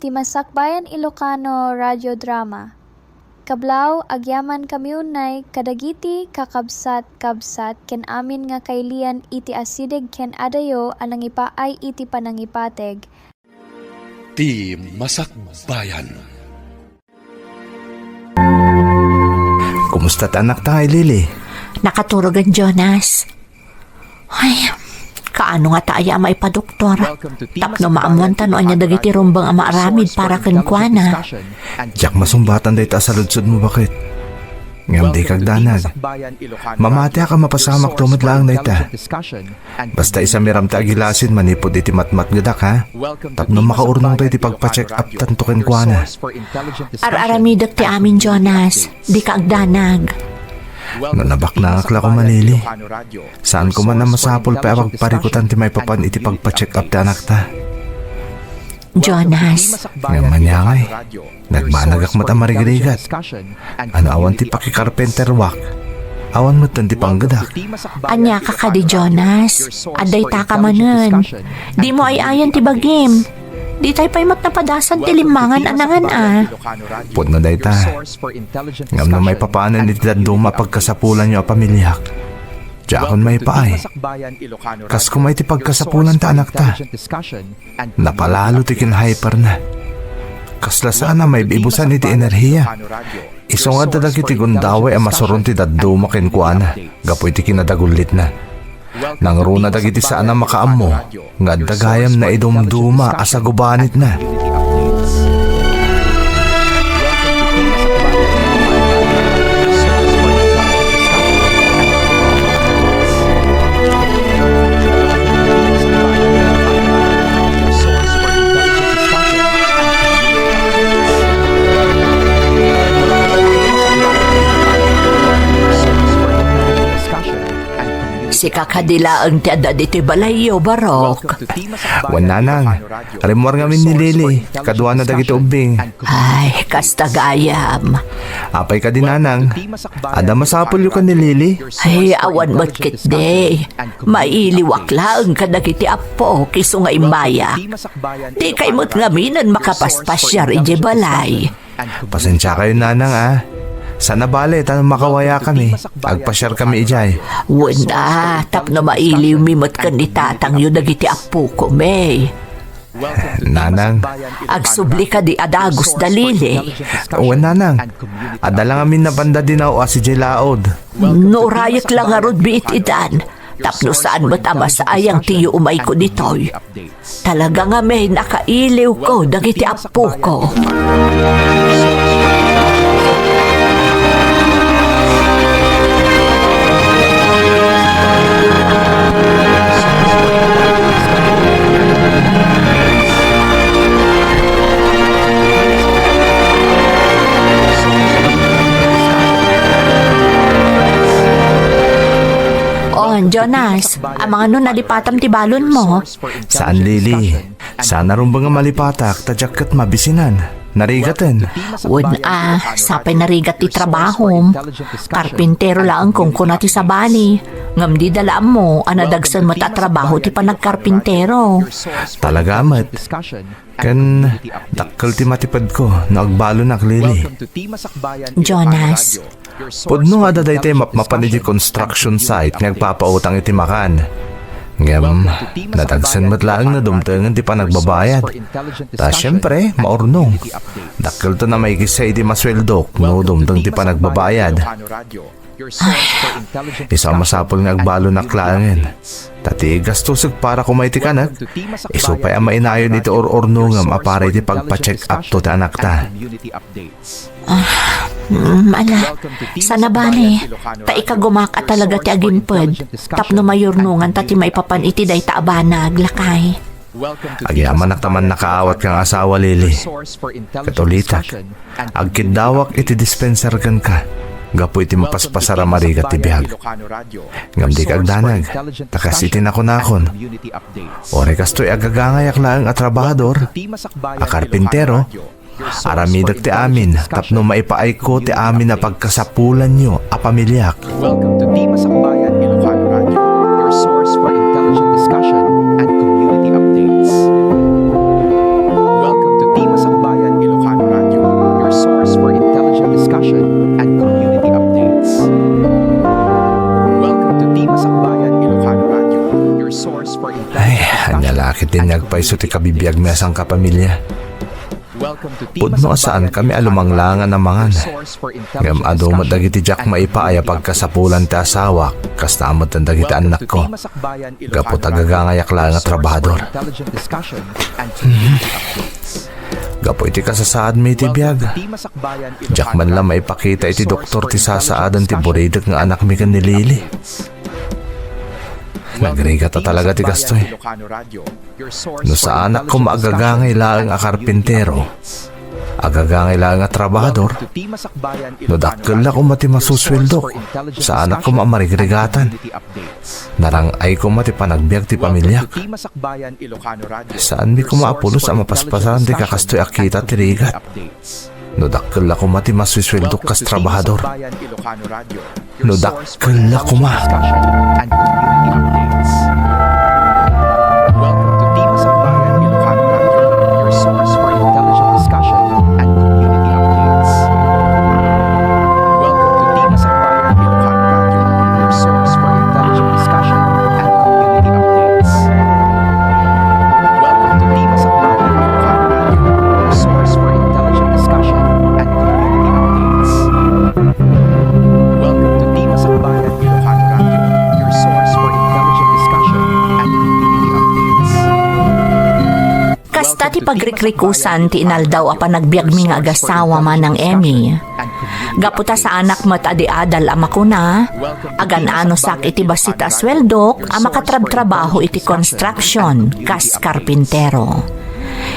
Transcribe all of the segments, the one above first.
Timasakbayan Ilocano Radio Drama. Kablaw agyaman kamiunay kadagiti kakabsat-kabsat ken amin nga kailian iti asideg ken adayo anang ipaay iti panangipateg. Ti Masakbayan. Kumusta anak tayo, Lily? Nakaturogan, Jonas. Ay, kaano nga tayo may padoktor? Tapno maamuan tanoan niya dagiti rumbang ama aramid para kenkwana. Diyak masumbatan day ta sa ludsod mo bakit? Ngam di kag danag. Mamati ka mapasamak tumad lang na ita. Basta isa miram ta agilasin manipod iti matmat gadak ha. Tapno makaurnong tayo iti pagpa-check up tanto kenkwana. Ar-aramidak ti amin, Jonas. Di ka agdanag. Nanabak na akla ko manili. Saan ko man na masapol pa pagparikutan ti may papan iti pagpa-check up ti anak ta. Jonas. Ngayon niya ngay. Nagmanagak mata marigrigat. Ano awan ti pakikarpenter wak. Awan mo ti panggadak. Anya ka di Jonas. Aday ta ka manen. Di mo ay ayan ti bagim. Di tayo pa'y matnapadasan ti limangan anangan Pud na day ta. Ngam na may papanan iti daduma pagkasapulan nyo a pamilyak. Diakon may paay. Kas kung may ti pagkasapulan ta anak ta. Napalalo ti kinhyper na. Kasla sana may ibusan iti enerhiya. Isong nga dadag iti gundaway ang masuron ti daduma kenkwana. Gapoy ti kinadagulit na. Nang runa dagiti sana makaammo. Nga dagayam na idumduma asagubanit na. Si kakadila ang tiada diti balayo, Barok. Wananang, remuar nga min ni Lily. Kadwa na dagiti ubing. Ay, kastagayam. Apay ka din nanang. Ada masapol yu ka ni Lily. Ay, awan matkit day. Mailiwak lang kadagiti apo kiso nga imaya. Di kay mo't ngaminan makapaspasyar ije balay. Pasensya kayo nanang ah. Sana bale, tanong makawaya kami. Agpasyar kami ijay. Wala, tapno mailiw mimot kan itatang yun dagiti apo ko, may. Nanang. Agsubli ka di adagos dalili. Uwan nanang. Adalang amin na banda din ako si Jelaod. Norayat lang arod biit idan. Tapno saan ba't amasayang tiyo umay ko ditoy. Talaga nga may nakailiw ko dagiti apo ko. Jonas, ang mga nun nalipatam ti balon mo. Saan, Lily? Sana rin ba nga malipatak, tadyak kat mabisinan. Narigatan. Wala, sapay narigat ti trabahom. Karpintero lang kung kunati sa bani. Ngam di dalaan mo, anadagsan mo ta trabaho ti panagkarpintero. Talaga mat. Kan dakkel ti matipad ko, naagbalo na Lily. Jonas. Pudno nga daday tayo mapanidi construction site nagpapautang iti makan. Ngam, nadagsan mo't lang na dumtangan ti panagbabayad. Ta syempre, maurnong. Dakkel to na may kisay ti masweldo no dumtang ti panagbabayad. Isang masapol nga agbalo na klangin. Tati gastusag para kumaiti kanak. Isupay ang mainayon iti or-orno nga maparay ti pagpa-check up to ta anak ta. Ala, sana bani, ta ikagumaka talaga ti agimpad. Tapno mayurnungan ta ti maipapan iti day ta abanag lakay. Agyaman naktaman nakaawat kang asawa Lily. Katulitak, agkindawak iti dispenser kan ka. Gapo iti mapaspasara marigat ti bihag. Ngam di kagdanag, takas iti nakunakon. Ore kastoy agagangayak lang at trabahador, a karpintero, aramidag ti amin, tapno maipaay ko ti amin na pagkasapulan nyo, a pamilyak. Welcome to Di Masakbayan Ilocano Radio, your source for intelligent discussion and community updates. Welcome to Di Masakbayan. Nakitinyag pa iso ti kabibiyag mi asang kapamilya. Pudno saan kami alumanglangan ng mangan. Ngam ado mo dagiti jak maipaaya pagkasapulan ti asawa kas naamot ang dagiti anak ko. Gapo tagagangayak lang nga trabahador. Gapo iti kasasaad mi iti biyag. Jak man lang maipakita iti doktor ti sasaadan ti buridag nga anak mi kan ni Lily. Nagriga ta talaga ti kastoy. No sa anak ko maagagangay lang a karpintero, agagangay lang a trabahador, no dakkel na ko mati masuswildok, sa anak ko mamarigregatan, narang ay ko mati panagbiag ti pamilyak. Saan mi ko maapulos a mapaspasan ti kakastoy akita ti rigat, no dakkel na ko mati masuswildok kas trabahador, no dakkel na ko ma. Welcome to Team Sakbayan Ilocano Radio, your source for intelligent discussion and community updates. Welcome to Team Sakbayan Ilocano Radio, your source for intelligent discussion and community updates. Welcome to Team Sakbayan Ilocano Radio, your source for intelligent discussion and community updates. Welcome to Team Sakbayan Ilocano Radio, your source for intelligent discussion and community updates. Kasta ti pagrikrikusan ti inaldaw a panagbiag mi nga agasawa man ng Emmy. Gaputa sa anak mat adi-adal ama ko na, agan ano sak iti basit a sweldok a makatrab-trabaho iti construction kas karpintero.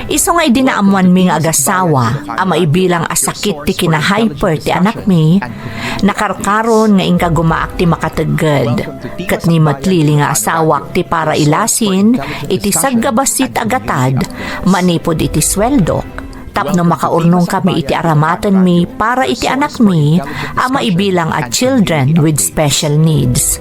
Iso nga idinaamuan mi nga agasawa a maibilang asakit ti kina-hyper ti anak mi, nakarkaron nga ingka gumaak ti makateged, kat ni matlili nga asawak ti para ilasin, iti saggabasit agatad, manipod iti sweldok, tapno makaurnong kami iti aramatan mi para iti anak mi, a maibilang a children with special needs.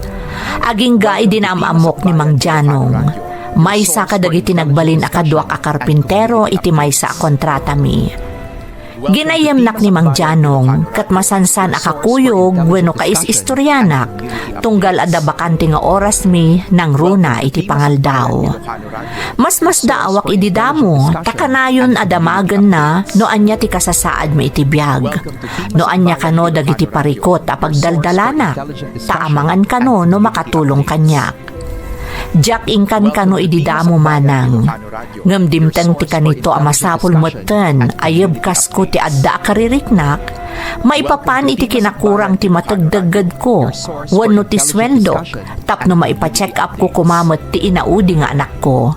Aging ga idinamamok ni Mang Janong. Maysa kadagiti nagbalin a kaduak a karpintero iti maysa a kontrata mi. Ginayemnak ni Mang Janong kat masansan a kakuyog wenno kais istoryanak tunggal adda bakante nga oras mi nang runa iti pangaldaw. Mas daawak ididamo takanayon adamagen na no anya ti kasasaad mi iti biag. No anya kano dagiti parikot a pagdaldalana taamangan kano no makatulong kanyak. Jak ingkan kano ididamo manang. Ngam dimteng ti kanito a masapul moten ayeb kasko ti adda kaririknak, maipapan iti kinakurang ti matagdagad ko, wenno ti sweldo, tapno maipa-check up ko kumamot ti inaudi nga anak ko.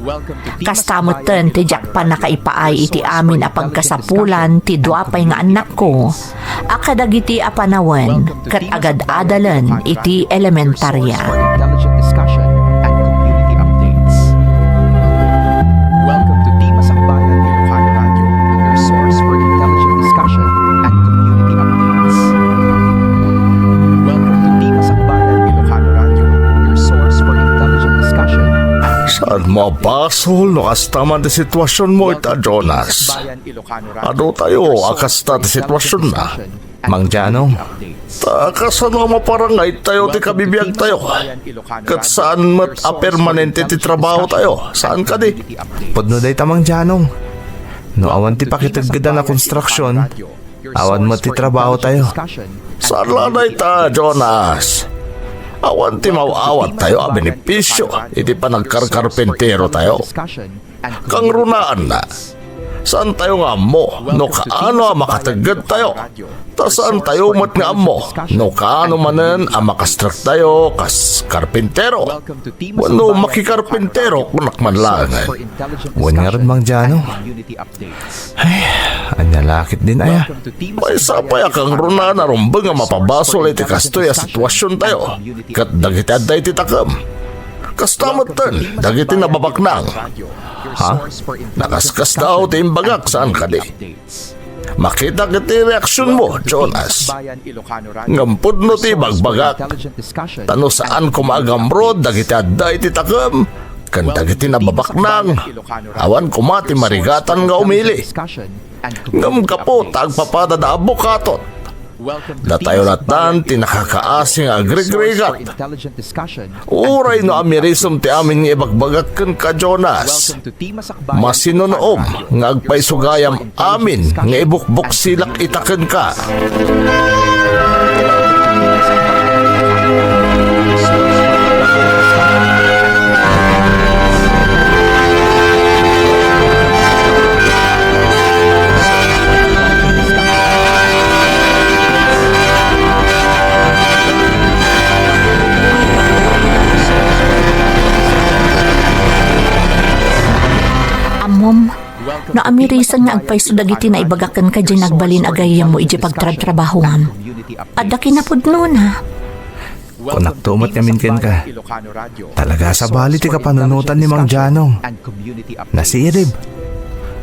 Kastamoten ti jak pa nakaipaay iti amin a pagkasapulan ti duapay nga anak ko, akadagiti a panawen, kat agad adalan iti elementarya. Intelligent discussion and community updates. Welcome to Team Sakbayan Ilocano Radio, your source for intelligent discussion and community updates. Welcome to Team Sakbayan Ilocano Radio, your source for intelligent discussion. Saan mabasol no kastaman ti sitwasyon mo ita, Jonas? Ano tayo akasta ti sitwasyon na? Mang Janong, takasan mo maparangay tayo ti kabibiyag tayo. Kat saan mat a permanente ti trabaho tayo? Saan ka di? Pudno day tamang Janong. No awan ti pakitagada na konstruksyon, awan mo ti trabaho tayo. Saan lanay ta, Jonas? Awan ti mawawat tayo a benepisyo, iti pa nagkarkarpentero tayo. Kang runaan na. Saan tayo nga mo? No kaano makatagad tayo? Ta saan tayo mat nga mo? No kaano manen a makastrak tayo kas karpintero? Wano makikarpintero kunak man lang. Wanya rin Mang Janong. Ay, anyalakit din aya. May sapay akang runa na rumba nga mapabasol iti kastoy a sitwasyon tayo. Kat dagiti adday ti takam. Kastamatan, dagiti nababaknang. Ha? Nakaskas daw ti imbagak saan ka di? Makita kiti reaksyon mo, Jonas. Ngampod no ti bagbagak. Tano saan kumagamrod, dagiti adday ti takam. Kan dagiti nababaknang. Awan kumati marigatan nga umili. Ngam kapo tagpapada da abokatot. Datayo natan tinakakaasing agrigrigat. Intelligent discussion. Uray no amirisom ti amin nga ibagbagakken ka Jonas. Welcome to Team Masakbayan. Masinunom nga agpaisugayam amin nga ibukbok silak itaken ka. Amom, na amirisan nga agpaiso dagiti na ibagakan ka dyan nagbalin agayam mo iji pagtratrabahoam. Adda kinapudno na. Kung naktumat ngamin ken ka, talaga sa bali ti kapanunutan ni Mang Janong. Na si Irib.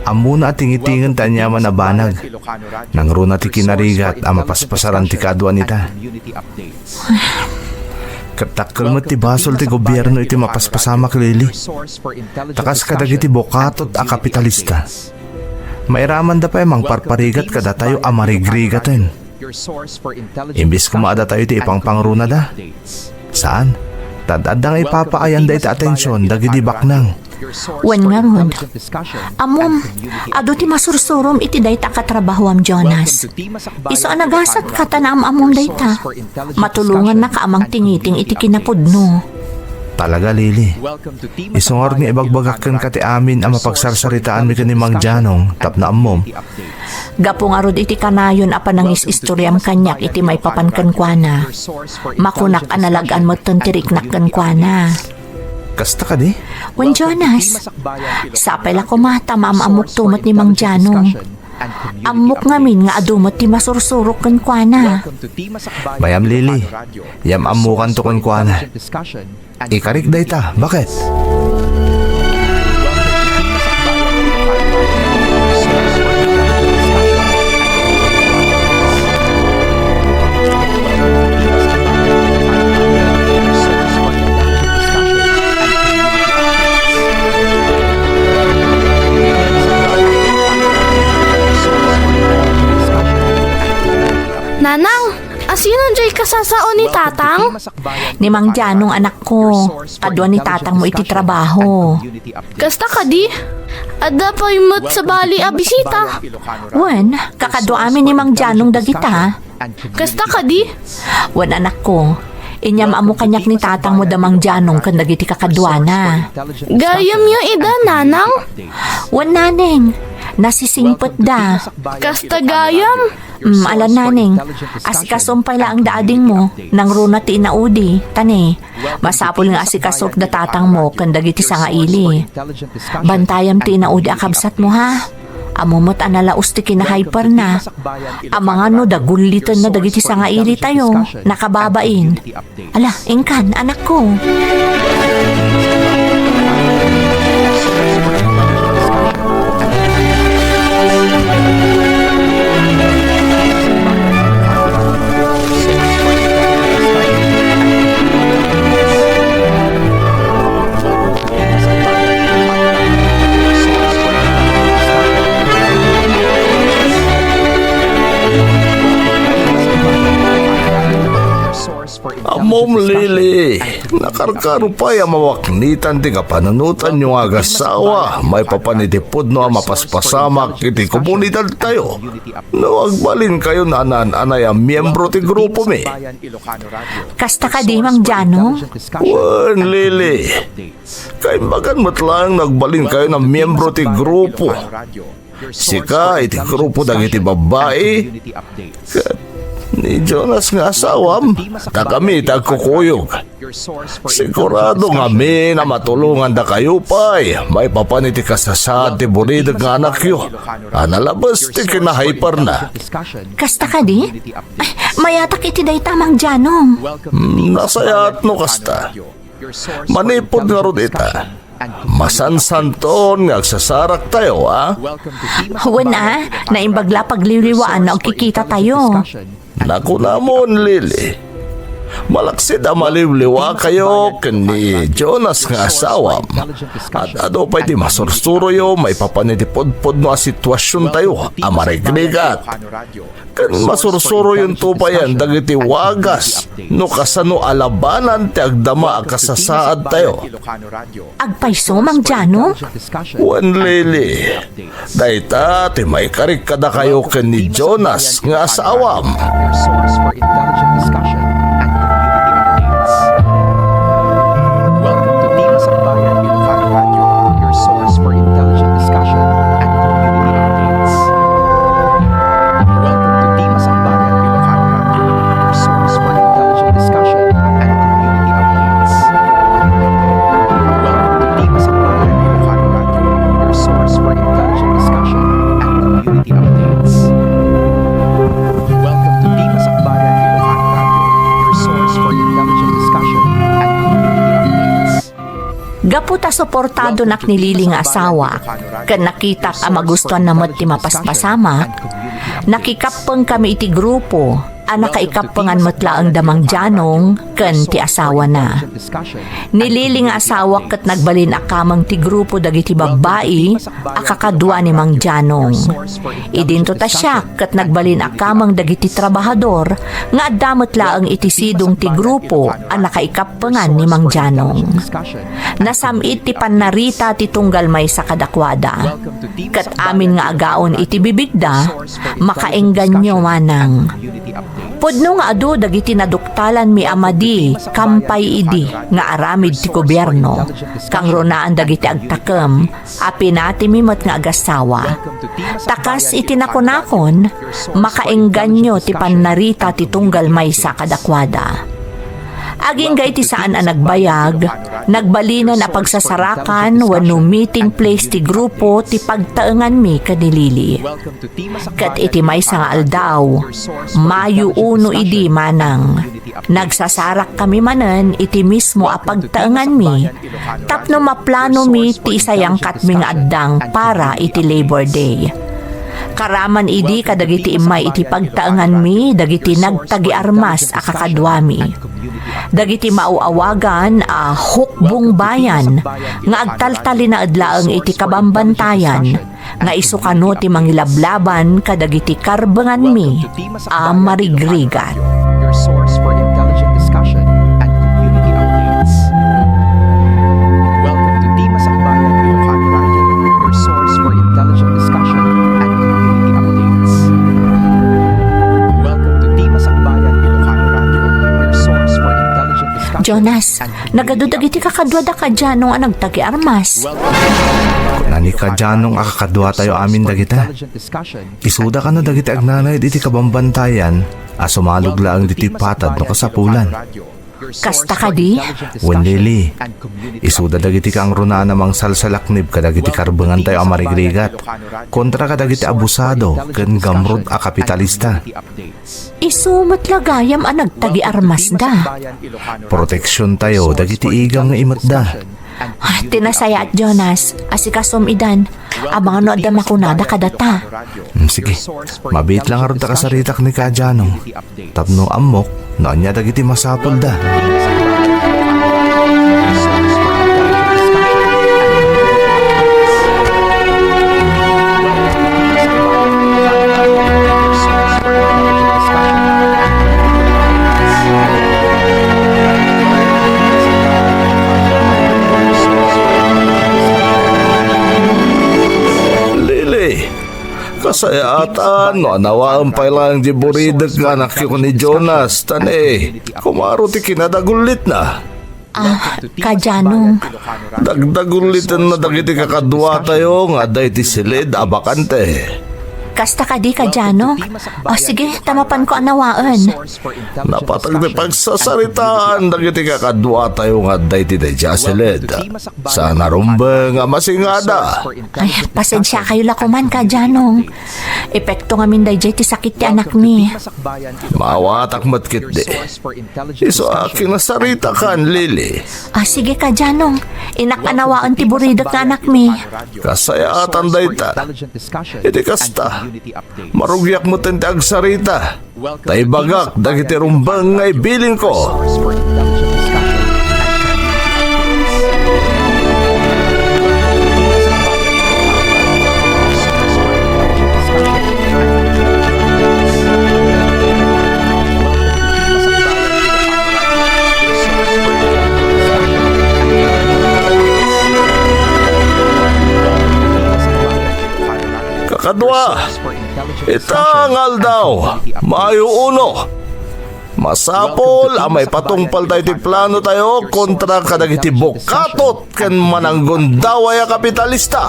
Amuna at tingitingan ta niya man na banag. Nang runa ti kinarigat ang mapaspasaran ti kadwa nita. Katakal mo ti basol ti gobyerno iti mapaspasamak lili. Takas kadagiti bokatot a kapitalista. Mairaman da pa emang parparigat kada tayo amarigrigaten. Imbis kumaada tayo ti ipang pangruna da. Saan? Tadad nga ipapaayan da iti atensyon dagiti baknang. Wen nga ron. Amom, ado ti masursurom iti dayta katrabahoam Jonas. Iso anagasat katanam amom dayta. Matulungan na kaamang tingiting iti kinapudno. Talaga Lili. Isungor nga ibagbagakken ka ti amin ang mapagsarsaritaan mi ni Mang Janong tapna amom. Gapo nga rod iti kanayon apan nangis istoryam kanyak iti may papankan kuana. Makunak analagaan mo tontiriknak kan kuana. Kasta ka di? Wen Jonas, sapay la kumata mamamok tumot ni Mang Janong. Amok ngamin nga adumot ti masursurok kan kuana. Bayam Lili, yam amukan to kan kuana. Ikarik dayta, bakit? Nanang, asino jay kasasao ni Tatang? Ni Mang Janong anak ko, kadwa ni tatang mo iti trabaho. Kasta ka di? Adda pa imot sa bali a bisita. Wen, kakadwa amin ni Mang Janong dagita. Kasta ka di? Wen anak ko, inyam amo kanyak ni tatang mo da Mang Janong kan dagiti kakadwana. Gayam yung ida, Nanang? Wen naneng, nasisingpot da. Kasta gayam? Alam naneng, asikasumpay la ang daading mo, nang runa ti inaudi, tani, masapol nga asikasok da tatang mo, kandagiti sa nga ili. Bantayam ti inaudi akabsat mo ha, amumot analaos ti kinahyper na, amang ano da gulitan na dagiti sa nga ili tayo, nakababain. Ala, ingkan, anak ko. Amom Lili, nakarkaro pa yung mawaknitan ti kapanunutan yung agasawa. May papanitipod no ang mapaspasamak iti komunidad tayo. No agbalin kayo na anay ang miyembro ti grupo mi. Kasta ka di Mang Janong? Wan Lili, kay bagan matlang nagbalin kayo ng miyembro ti grupo. Sika iti grupo dagiti babae. Ni Jonas nga asawam, na kami tagkukuyog. Sigurado nga mi na matulungan da kayo pa'y may papaniti kasasad ti buridag nga anak yo. Analabas ti kinahyper na. Kasta ka di? Ay, mayatak iti day tamang Janong. Nasayat no kasta. Manipod nga ron ita. Masansanton nga agsasarak tayo ha. Wana, naimbagla pagliliwaan na kikita tayo. Naku namon Lili. Malaksid maliliwa kayo ni Jonas nga asawa. At ano pa iti masursuro yo, may papanitipod-pod no a sitwasyon tayo, amarignigat. Kan masursuro yung tupayan, dagiti wagas, no kasano alabanan ti agdama akasasaad tayo. Agpayso, Mang Janong? Juan Lili, dayta ti may karik kada kayo ni Jonas nga asawam. Your source for intelligent discussion and community updates. Welcome to Team Sakbayan Ilocano Radio, your source for intelligent discussion and community updates. Welcome to Team Sakbayan Ilocano Radio, your source for intelligent discussion and community updates. Welcome to Team Sakbayan Ilocano Radio, your source for intelligent discussion and community updates. Welcome to Team Sakbayan Ilocano Radio, your source for intelligent discussion and community updates. Gaputa suportado nak nilili nga asawa, kan nakitak ang magustuhan na ti mapaspasamak, nakikapeng kami iti grupo, nakaikapengan matla ang damang Janong, kan ti asawa na. Nilili nga asawa kat nagbalin akamang ti grupo dagiti babae, akakadwa ni Mang Janong. Idinto ta siya kat nagbalin akamang dagiti trabahador, nga adamot laang iti sidong ti grupo, nakaikapengan ni Mang Janong. Nasamit ti panarita ti tunggal may sa kadakwada. Kat amin nga agaon iti bibigda, makaengganyo manang. Pudno nga adu dagiti naduktalan mi amadi, kampay idi, nga aramid ti gobyerno. Kang ronaan dagiti agtakem, apinati mimot nga agasawa. Takas itinakonakon, makaengganyo ti panarita ti tunggal may sa kadakwada. Aging gay ti saan ang nagbayag, nagbalinan na pagsasarakan wano meeting place ti grupo ti pagtaengan mi kanilili. Kat iti may nga aldaw, Mayo 1 idi manang. Nagsasarak kami manen iti mismo a pagtaengan mi, tapno maplano mi ti isayang katming addang para iti Labor Day. Karaman idi kadagiti imay iti pagtaengan mi, dagiti nagtagi armas akakadwami. Dagiti mauawagan hukbong bayan nga agtaltali na adlaang iti kabambantayan nga isukano ti mangilablaban kadagiti karbengan mi marigrigat. Your source for intelligent discussion and community updates. Welcome to Team Sakbayan Ilocano Radio, your source for intelligent discussion and community updates. Welcome to Team Sakbayan Ilocano Radio, your source for intelligent discussion. Jonas, nagadudag iti kakadwada ka dyan nung nagtagi armas. Nani ka Janong akakadwa tayo amin dagita. Isuda ka na dagiti agnanay iti kabambantayan, sumalog laang diti patad no kasapulan. Kasta ka di? Wenlili, isuda dagiti kang runa namang salsalaknib kadagiti karbengan tayo amarigrigat, kontra kadagiti abusado ken gamrod a kapitalista. Isumot lagayam ang nagtagi armas da. Proteksyon tayo dagiti igam nga imat da. Tinasaya at Jonas, asikasom idan, abang ano adama kunada kadata. Sige, mabit lang aron ta kasaritak ni ka Janong. Tapno amok, noon niya dagiti masapol da. Kasayatan, no anawaan pa lang di buridag nga anak ko ni Jonas, tane, kumaro ti kinadagulit na. Ka Janong. Dagdagulitan na dagiti kakadwa tayo nga day ti silid abakante. Kasta ka di ka Janong. Sige, tamapan ko anawaan. Napatag ti pagsasaritaan dagiti kakadwa tayo nga day ti dadya silid. Sana rumba nga masingada. Ay, pasensya kayo lakuman ka Janong. Epekto nga min dayjay ti sakit ti anak mi. Mawatak matkit di. Iso aking nasarita kan, Lily. Sige ka, Janong. Inakanawaan ti buridak nga anak mi. Kasayaatan dayta. Iti kasta. Marugyak mo tenti agsarita. Tay bagak dagiti rumbang ngay bilin ko. Kakadwa, itangal daw, maayo uno. Masapol, may patungpal tayo ti plano tayo kontra kadagiti bukatot ken mananggon dawaya kapitalista.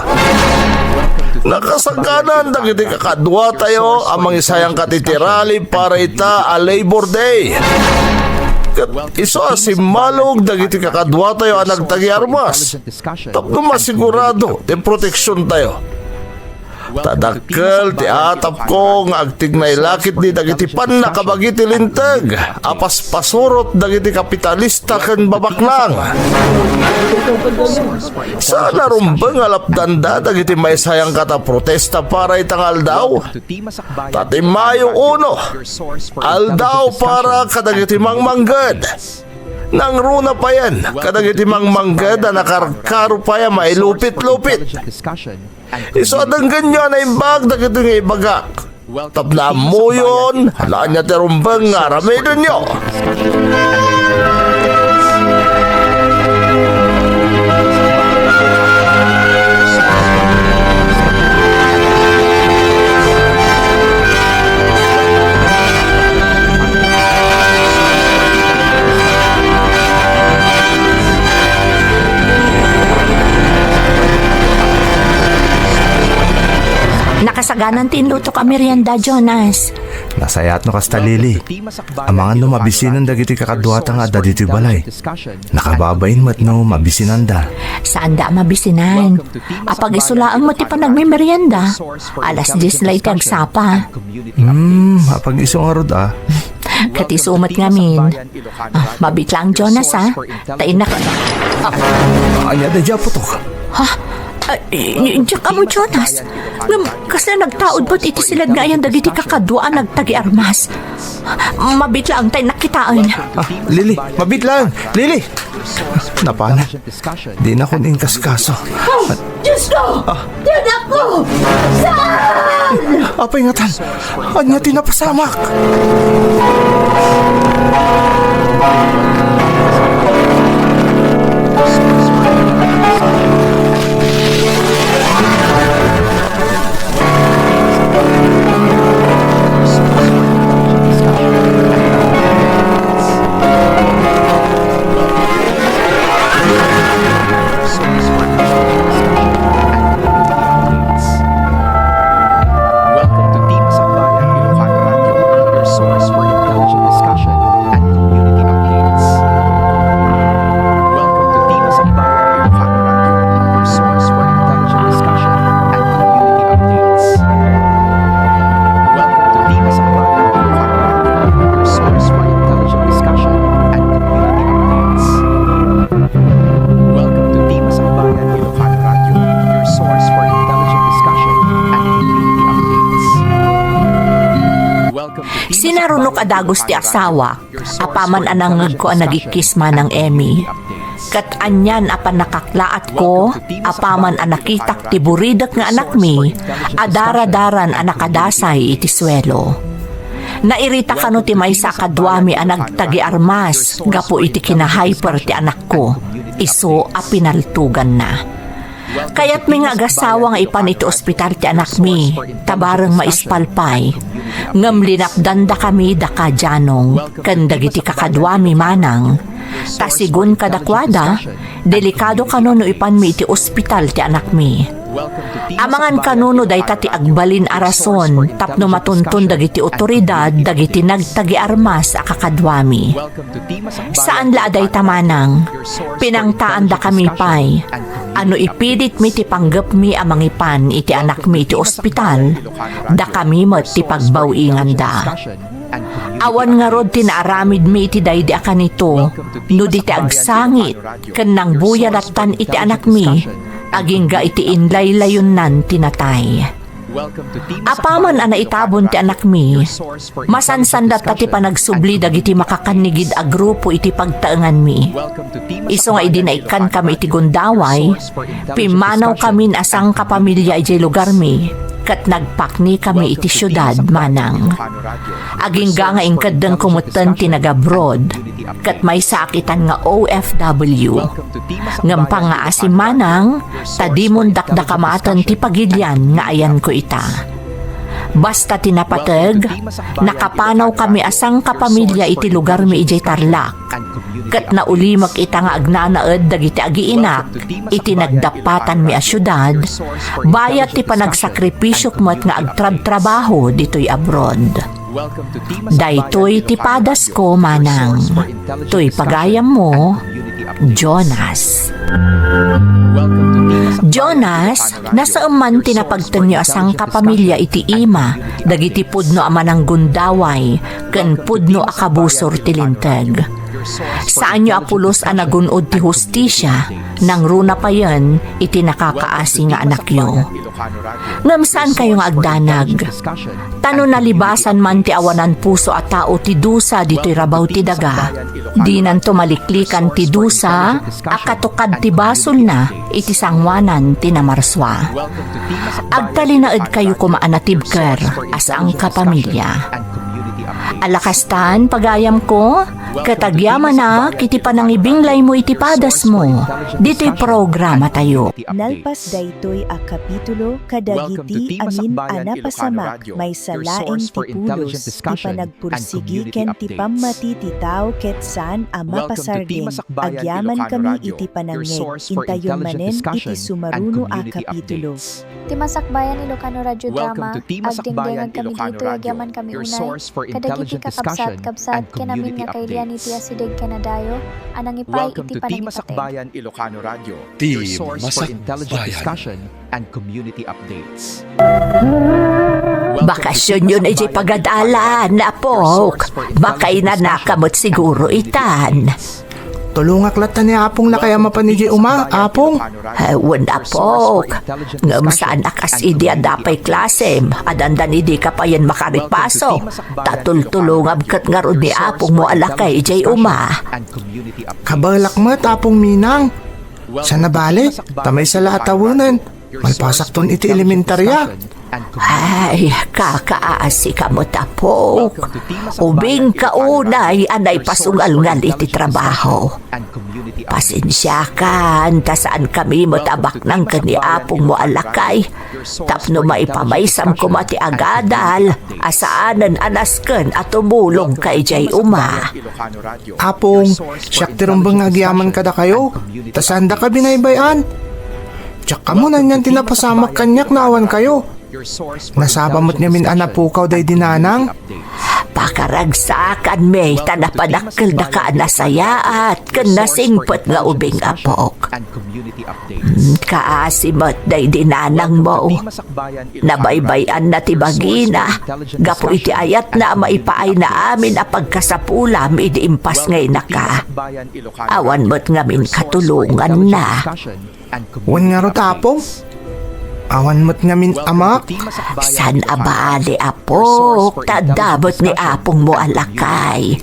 Nakasangkanan dagiti kakadwa tayo amang isayang katitirali para ita a Labor Day. Kat iso asimalog dagiti kakadwa tayo ang nagtagi armas. Tapno masigurado ti proteksyon tayo. Tadakkel ti atap ko nga agtignay lakit ni dagiti nakabagiti linteg apas pasurot dagiti kapitalista ken babaknang. Sana rumbeng alapdanda dagiti may sayang kata protesta para itangal daw. Tati Mayo 1 aldaw para kadagiti mangmangged. Nang runa pa yan, kadagiti mangmangged na nakarkaro pa yan mailupit-lupit. Iso adang ganyan na imbag dagiti nga ibagak. Tapna mo yun, halaan niya terumbang nga ramidin nyo. Nakasaganan tinluto ka merienda, Jonas. Nasayat no kasta, Lily. Amangan no mabisinan dagiti kakadwata nga dagiti balay. Nakababain mat no mabisinan da. Saan da mabisinan? Apag isulaan mo ti panagmimerienda. Alas 10 lay ti agsapa. Apag isong arod Katisumat ngamin. Mabitlang, Jonas, ha? Tainak. Anya da dya po to. Diyan ka mo, Jonas. Kasi nagtaod ba't iti silad nga yan dagiti kakadwaan nagtagi armas. Mabitlang tayo nakitaan. Lily, mabitlang. Lily. Napana. Di na kong ingkas-kaso. Diyos ko! Diyan ako! Saan? Apa ingatan? Anya tinapasamak. Sinarunok adagos ti asawa, apaman anangag ko ang nagikisma ng Emmy. Kat anyan apan nakaklaat ko, apaman ang nakitak ti buridak nga anak mi, adara-daran ang nakadasay iti swelo. Nairita kano ti maysa kadwami ang nagtagi armas, gapo iti kinahyper ti anak ko, iso a pinaltugan na. Kaya't may nga agasawa nga ipan iti ospital ti anak mi, tabarang maispalpay. Ngam linapdanda kami daka Janong, kandagiti kakadwami manang. Tasigun kadakwada, delikado kano no ipan mi iti ospital ti anak mi. Amangan kanuno day tati agbalin arason tapno matuntun dagiti otoridad dagiti nagtagi armas a kakadwami. Saan la aday tamanang? Pinangtaan da kami pay. Ano ipidit mi ti panggap mi amangipan iti anak mi iti ospital, da kami mat ti pagbawingan da. Awan nga rod tinaaramid mi iti daydi akan ito, no di ti agsangit, ken nang buyaratan iti anak mi, aging ga iti inlay-layon nan tinatay. Apaman ana itabon ti anak mi, masansandat tati panagsubli dagiti makakanigid a grupo iti pagtaengan mi. Iso nga idinaikan kami iti gundaway, pimanaw kami asang kapamilya iti lugar mi, kat nagpakni kami iti syudad manang. Aging nga ingkadang kumutan ti nag-abroad, kat may sakitan nga OFW. Ngampa nga asim manang, tadimon dakdakamatan ti pagilyan nga ayan ko ita. Basta tinapatag, nakapanaw kami asang kapamilya iti lugar mi ijay Tarlac. Kat naulimak ita nga agnanaed dagiti agiinak, iti nagdapatan mi a syudad, bayat ti panagsakripisyok mo't nga agtrab-trabaho dito'y abroad. Daytoy ti padas ko manang, to'y pagayam mo, Jonas. Jonas, nasa man tinapagtang niyo asang kapamilya iti ima, dagiti pudno amanang gundaway, ken pudno akabusor tilinteg. Saan nyo apulos anagunod ti hustisya, nang runa pa yan, iti nakakaasi nga anak nyo. Ngamsaan kayo nga agdanag? Tano nalibasan man ti awanan puso at tao ti dusa dito'y rabaw ti daga. Di nan tumaliklikan ti dusa, akatukad ti basol na, iti sangwanan ti namarswa. Agtalinaed kayo kumaanatibker, asang kapamilya. Alakastan, pagayam ko, katagyaman na, kiti panangibinglay mo iti padas mo. Dito'y programa tayo. Nalpas daytoy a kapitulo kadagiti amin ana pasamak may salaeng ti pulos ti panagpursigi ken ti pammati ti tao ket saan a mapasargen agyaman kami iti panangeg intayon manen iti sumaruno a kapitulo. Ti Masakbayan Ilocano Radio Drama, agdingdingan kami dito, agyaman kami unay, kadagiti kakabsat-kabsat, kenamin nga kailian iti asideg kenadayo, anang ipay iti panangipateg. Masakbayan Ilocano Radio, Team your source for intelligent Masakbayan. discussion and community updates. Bakasyon yun ay pagadalan, apok. Bakay na nakamot siguro itan. Tulungak lata ni Apong na kaya mapanigi uma, Apong. Hewan apok. Ngam saan akas idi adapay klasem. Adandan idi ka pa yan makaripasok. Tatultulungab kat nga ron ni Apong mo alakay ijay uma. Kabalak mat, Apong Minang. Sa nabali, tamay sa laatawanan. May pasak ton iti elementarya. Ay, kakaasi ka mo tapok. Ubing kaunay anay pasungal-ngal iti trabaho. Pasensya kan, tasaan kami matabak ng kaniapong mo alakay. Tapno maipamaysam ko mati agadal, asaanan anasken at tumulong kay jay uma. Apong, siyak tirumbang agyaman kada kayo. Tasanda ka binaybayan. Tsak ka mo na niyan tinapasamak kanyak na awan kayo. Nasabamot niya min anapukaw day dinanang. Pakaragsakan may tanapanakil na ka nasayaat kan nasingpot nga ubing apok. Kaasimat day dinanang mo. Nabaybayan na tibagina. Gapo iti ayat na maipaay na amin a pagkasapulam idi impas ngay naka. Awan mo't ngamin katulungan na. Wan nga ro Apong. Awan mo't ngamin amak. San abali apok, tadabot ni apong mo alakay.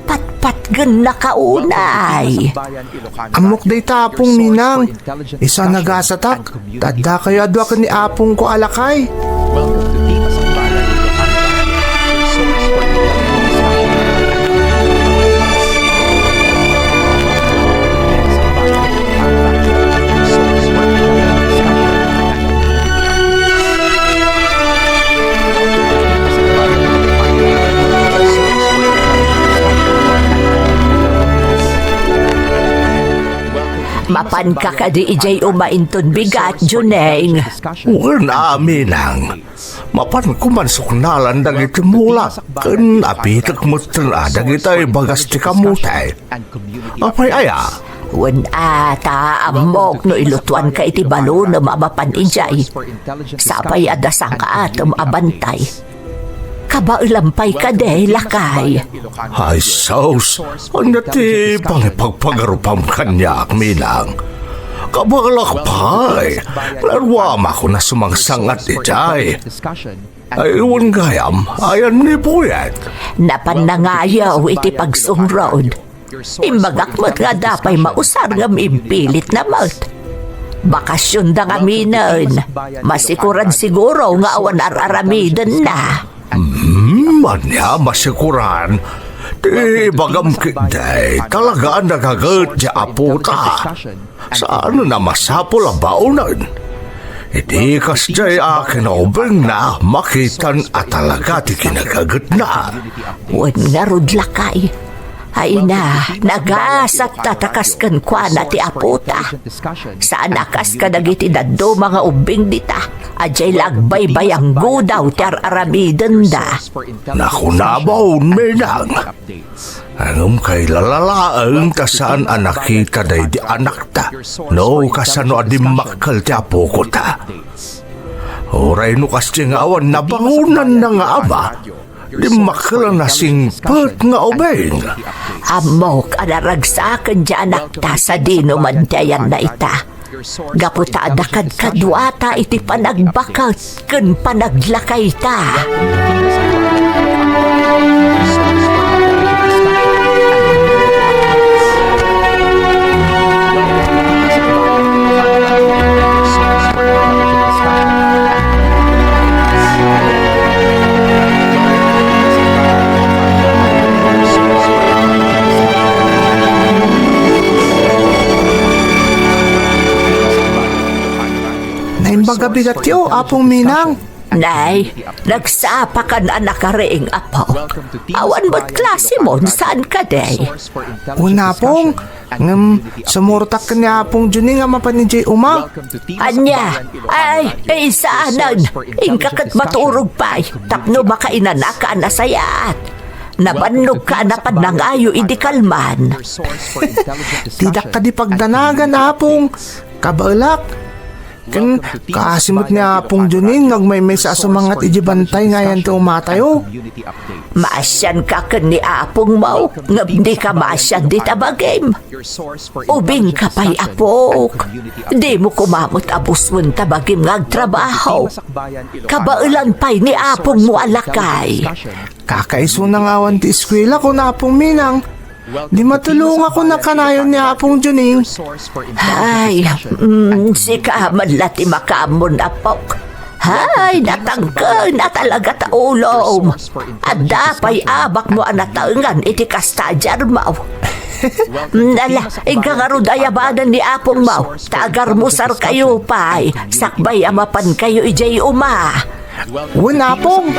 Patpat gan nakaunay. Amok day Apong Minang. Isa nagasatak. Tadda kayo adwa ka ni Apong ko alakay. Welcome to Team Masakbayan Mapan ka ka di ijay umainton bigat, Juneng. Wala minang. Mapan kumansuknalan dagiti mulak. Ken apitek mutten dagiti bagas ti kamutay. Apay aya? Wen ata amok no ilutuan ka iti balo na mabapan ijay. Sapay adasang ka atom abantay. Kabaulampay ka de, lakay. Ay sos, ang nati pangipagpagarupam kanyak minang. Kabalakpay, larwam ako na sumangsangat ijay. Ay iwan gayam, ayan ni Puyat. Napanangayaw iti pagsungrod. Imbagakmat nga dapay mausar nga impilit na mat. Bakasyon da kami nun. Masikuran siguro nga awan araramidan na. Manya masikuran. Di bagam kiday, talagaan nagagat di aputa. Saan na masapol ang baunan? Hindi kasjay akin ubeng na makitan at talaga di kinagagat na. Wan nga rudlakay. Ay na, nagasat tatakaskan kwa na ti aputa. Saan akas ka nagiti daddo mga ubing dita. Ajay lagbay bayang gudaw tar aramidan da. Nakunabaw menang. Angam kay lalalaang tasaan anakita day di anak ta. No kasano adimakal ti apo ko ta. Oray no kasya nga awan nabangunan na nga aba. Di makala na singpat nga obeng. Amok anaragsakan di anak ta sa dino mandayan na ita. Gaputa adakad kadwata iti panagbakat ken panaglakay ta. Naimbaga-bigat yo, apong minang. Nay, nagsapakan anak ka reing apo. Awan mo't klase mo, saan ka day? Una pong, sumurtak ka niya apong Juning nga mapanijay uma. Anya, ay, isaanan. Ingkakat maturog pa'y, tapno baka inanaka na sayaat. Nabannog ka na panangayo idikalman. Tidak ka di pagdanagan apong, kabalak. Kan kasimot niya apong Juning nagmaymay sa sumangat ijibantay ngayon ti umatayo. Maasyan ka kan ni apong mau, nga hindi ka maasyan di tabagim. Ubing ka pa'y apok. Di mo kumamot abus mo tabagim ngag trabaho. Kabailan pa'y ni apong mo alakay. Kakaiso na ngawan ti eskwela ko na apong minang. Di matulong ako na kanayon ni apong Juning. Ay, si kaman lati makamon apok. Hay, natangka na talaga taulom. At dapay abak mo anatangan iti kastadyar mau. Nala, ingkangarod ayabanan ni apong mau. Tagar musar kayo pay. Sakbay amapan kayo ijay uma. Wala pong.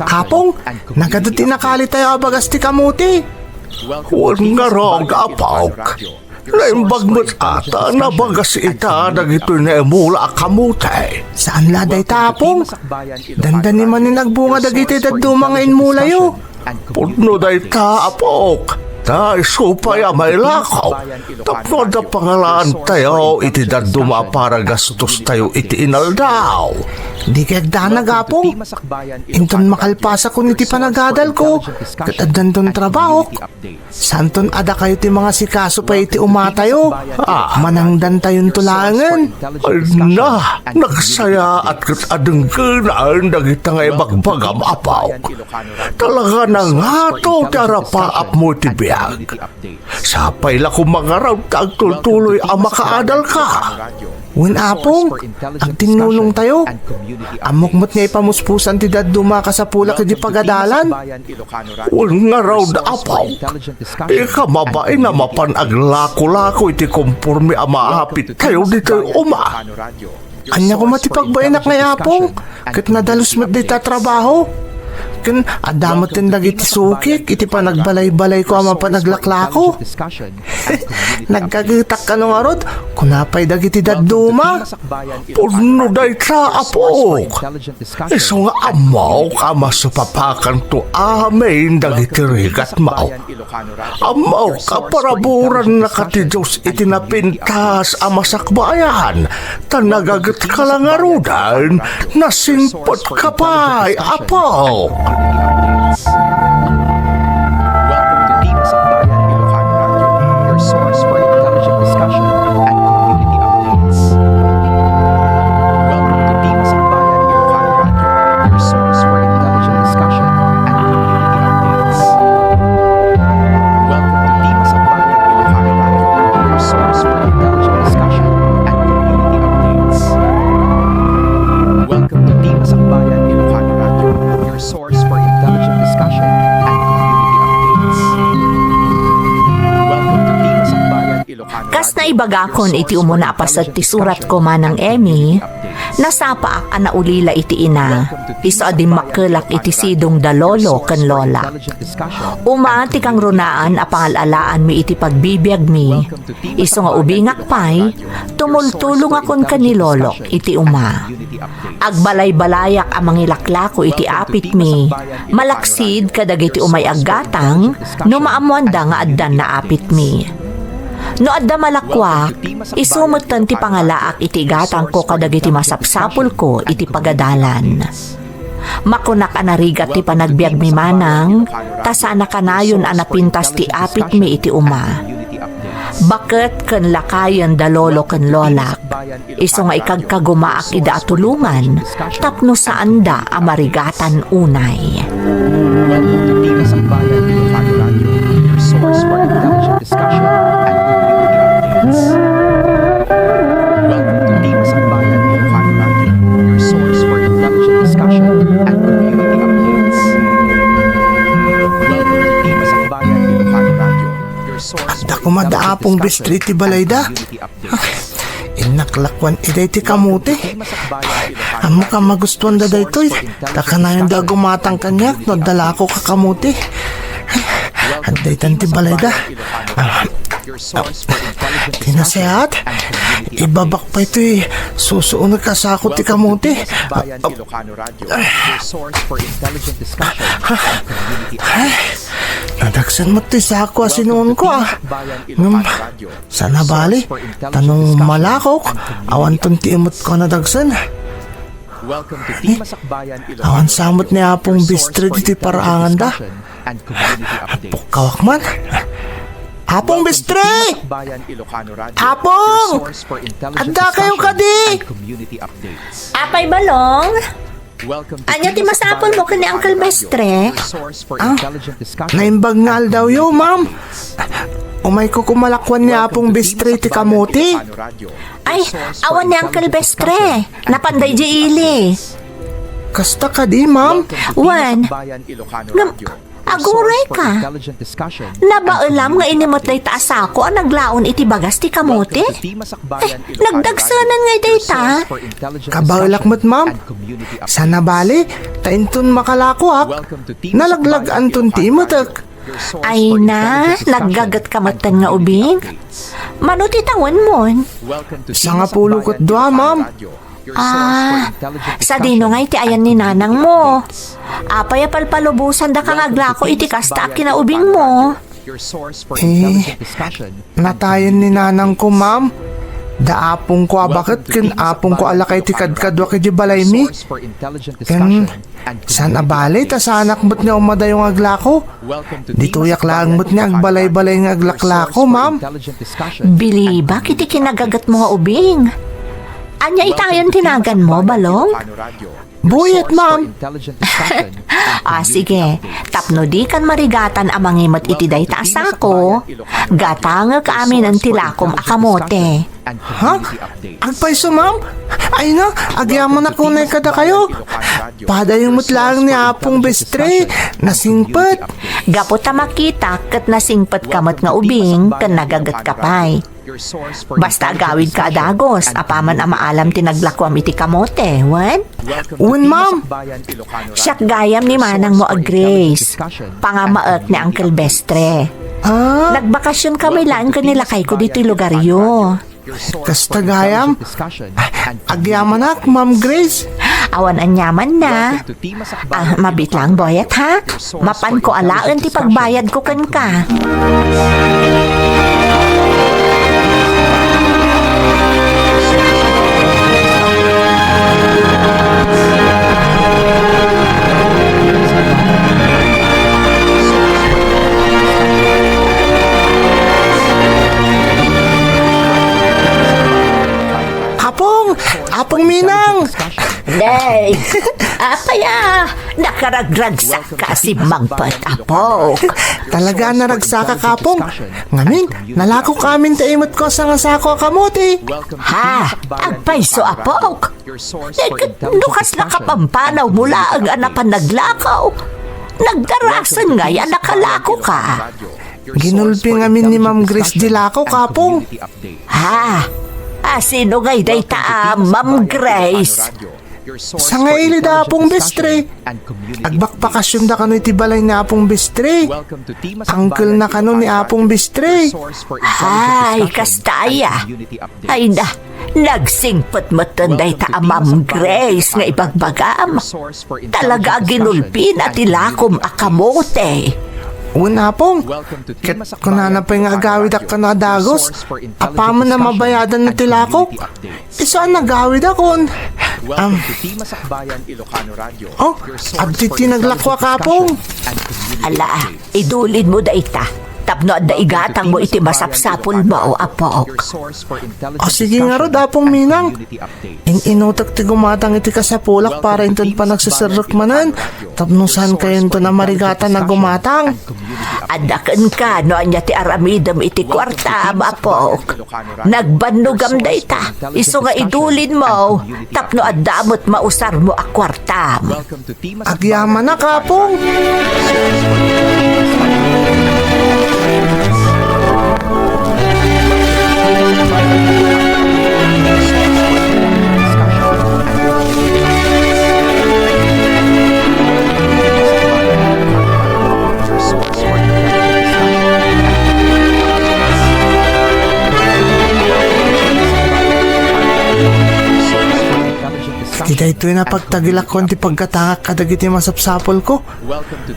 Apong, nagkatuti na kali tayo abagas ti kamuti. Huwag nga rong apawk. Naimbag mo't ata na bagas ita dagito na emula kamutay. Saan laday tapong? Dandani man ni nagbunga dagiti daddo mga inmula yo. Pudno day ta apok. Ta isupay may lakaw. Tapno da pangalaan tayo iti daddo para gastos tayo iti inaldaw. Di kagda nagapong. Inton makalpasa ko niti panagadal ko. Kataddan ton trabaho. Santon ada kayo ti mga sikaso pa iti umatayo. Manangdan tayon tulangan. Ay na, nagsaya at katadang kinaan dagita nga ibagbagam apaw. Talaga na nga to tara paap mo ti biyag. Sapay la ko mga raw tagtuloy ang makaadal ka. Win apong, ang tinulong tayo. Amokmot niya ipamuspusan ti daduma ka sa pula kadi pagadalan. Wal nga raw da apaw. Ika mabay na mapanag-lako-lako iti kumporme ang maapit kayo dito uma. Anya ko matipagbayanak na apong, kat nadalos mat di tatrabaho. Kan adamot din dagiti sukik, iti pa nagbalay-balay ko ama pa naglaklako. Nagkagitak ka nung arod, kunapay dagiti daduma. Puno day sa apok. Iso nga amaw ka masupapakan to amin dagiti rigat mao. Amaw ka paraburan na kati Diyos itinapintas ang masakbayan. Tanagagat ka lang arudan, nasimpot ka pa'y apaw. Welcome to Di Masakbayan Ilocano Radio, your source for intelligent discussion and community updates. Welcome to Di Masakbayan Ilocano Radio, your source for intelligent discussion and community updates. Welcome to Di Masakbayan Ilocano Radio, your source for intelligent discussion and community updates. Welcome to Di Masakbayan Ilocano Radio, your source for intelligent discussion and community updates. Welcome to Di Masakbayan Ilocano Kas na Radio, ibagakon your iti source umuna for pa sa intelligent tisurat ko discussion manang and Emmy, community updates. nasapaak ana ulila iti ina, iso adim makelak iti sidong dalolo ken lola. Umati kang runaan a pangalalaan mi iti pagbibiyag mi, iso nga ubingak pay, tumultulong akon kan ni lolo iti uma. Agbalay-balayak ang mangilaklako iti apit mi, malaksid kadag iti umay aggatang, no maamuanda nga addan na apit mi. No adda malakwak, isumutan ti pangalaak iti gatang ko kadag iti masapsapul ko iti pagadalan. Makunak anarigat ti panagbiag mi manang, tasana kanayon anapintas ti apit mi iti uma. Bakit ken lakayan dalolo ken lolak, iso nga ikagkagumaak ida atulungan, tapno saan da amarigatan unay. Welcome to Di Masakbayan Ilocano Radio, your source for intelligent discussion and community updates. Welcome to Di Masakbayan Ilocano Radio, your source for intelligent discussion and community updates. Welcome to Di Masakbayan Ilocano Radio, your source for Dako madaapong intelligent bistri ti balay da. community updates. Inaklakwan iday ti kamuti. Amo ka magustuhan da daytoy. Taka na yung da gumatang kanyak, no dala ko kakamuti. Anday tanti balay da. Tinasehat. Ibabak pa ito eh. Susuon kasakot ti kamuti. Nadagsan mo ti sako asinuon ko ah. Sana bali. Tanong malakok. Awan ton ti imot ko nadagsan. Awan samot ni apong bistri ti paraangan da. Kawak man. Apong bistri! Apong! Anda kayo kadi! Apay balong? Anya ti masapol mo kani Uncle Bestre? Naimbagngal daw yo, ma'am. Umay ko kumalakwan ni apong bistri ti kamuti. Ay, awan ni Uncle Bestre. Napanday di ili. Kasta ka di, ma'am. Wan, aguray ka. Nabaulam nga inimot day taas ako ang naglaon iti bagas ti kamote. Nagdagsanan nga dayta. Kabalak mo't, ma'am. Sana bali, tainton makalakwak. Nalaglag anton ti imutak. Ay na, naggagat kamatan nga ubing. Manuti tawan mo. Sa nga pulukot doa, ma'am. Sa dino nga iti ayan ni nanang mo. Apay palpalubusan da kang aglako iti kasta kinaubing mo. Natayan ni nanang ko, ma'am. Daapong ko bakit kin apong ko alakay ti kadkadwa kay di balay mi. Ken san abalay ta sa anak mo't niya umadayong aglako. Dito yak lang mo't niya agbalay-balay ng aglaklako, ma'am. Bili, bakit iti kinagagat mo nga ubing? Anya itayon tinagan mo, Balong? Buyet, ma'am. Sige. Tapno di kan marigatan amangimot iti day taas ako. Gatanga ka amin ang tilakom akamote. Ha? Agpaiso, ma'am? Ay na, agyaman ako na kada kayo. Padayong lang ni Apong Bestre, nasingpet. Gaputa makita kat nasingpet kamot nga ubing kan nagagat kapay. Basta agawid ka adagos, apaman amaalam tinaglakwam iti kamote, wan? Un, ma'am. Siyak gayam ni manang mo a Grace. Pangamaak ni Uncle Bestre. Ah, Nagbakasyon kami lang kanilakay ko dito lugaryo. kastagayam. Agyaman ak, Ma'am Grace. Awan anyaman na. Mabit lang, boyet ha? Mapan ko alaan ti pagbayad ko kan ka. Apong Minang. Day! Apaya! Nakaragragsak ka si Mangpat Apok. Talaga naragsa ka, Kapong. Ngamin, nalako kamin taimot ko sa ngasako kamuti. Ha? Agpaiso Apok? Lukas na kapampanaw mula ang anapan naglakaw. Nagdarasan nga yan nakalako ka. Ginulpi ngamin ni Ma'am Grace Dilako, Kapong. Ha? Sino nga'y dayta Ma'am Grace? Sa ngaili da Apong Bestre. Agbakbakasyon da kano iti balay ni Apong Bestre. Uncle na kano ni Apong Bestre. Ay, kastaya. Ay na, nagsingpot mo tunday ta Ma'am Grace nga ibagbagam. Talaga ginulpi na tilakom akamote. Una pong, ket kunanapay nga agawid ak kanadagos, apaman na mabayadan na tilakok. Isa nagawid akon. Abdi tinaglakwa kapong. Ala, idulid mo da ita. Tapno at daigatang mo iti masapsapul mo, Apok. Sige nga ro, Apong Minang. Inutak ti gumatang iti kasapulak para inton pa nagsasarok manan. Tapno saan kayo ito na marigatan na gumatang? Adakan ka, no anya ti aramidam iti kwarta, Apok. Nagbanugam da ita. Iso nga idulid mo. Tapno at damot mausar mo a kwarta. Agyaman na, Kapong. Kita ito'y napagtagilak ko ti pagkatangak kadagiti masapsapol ko.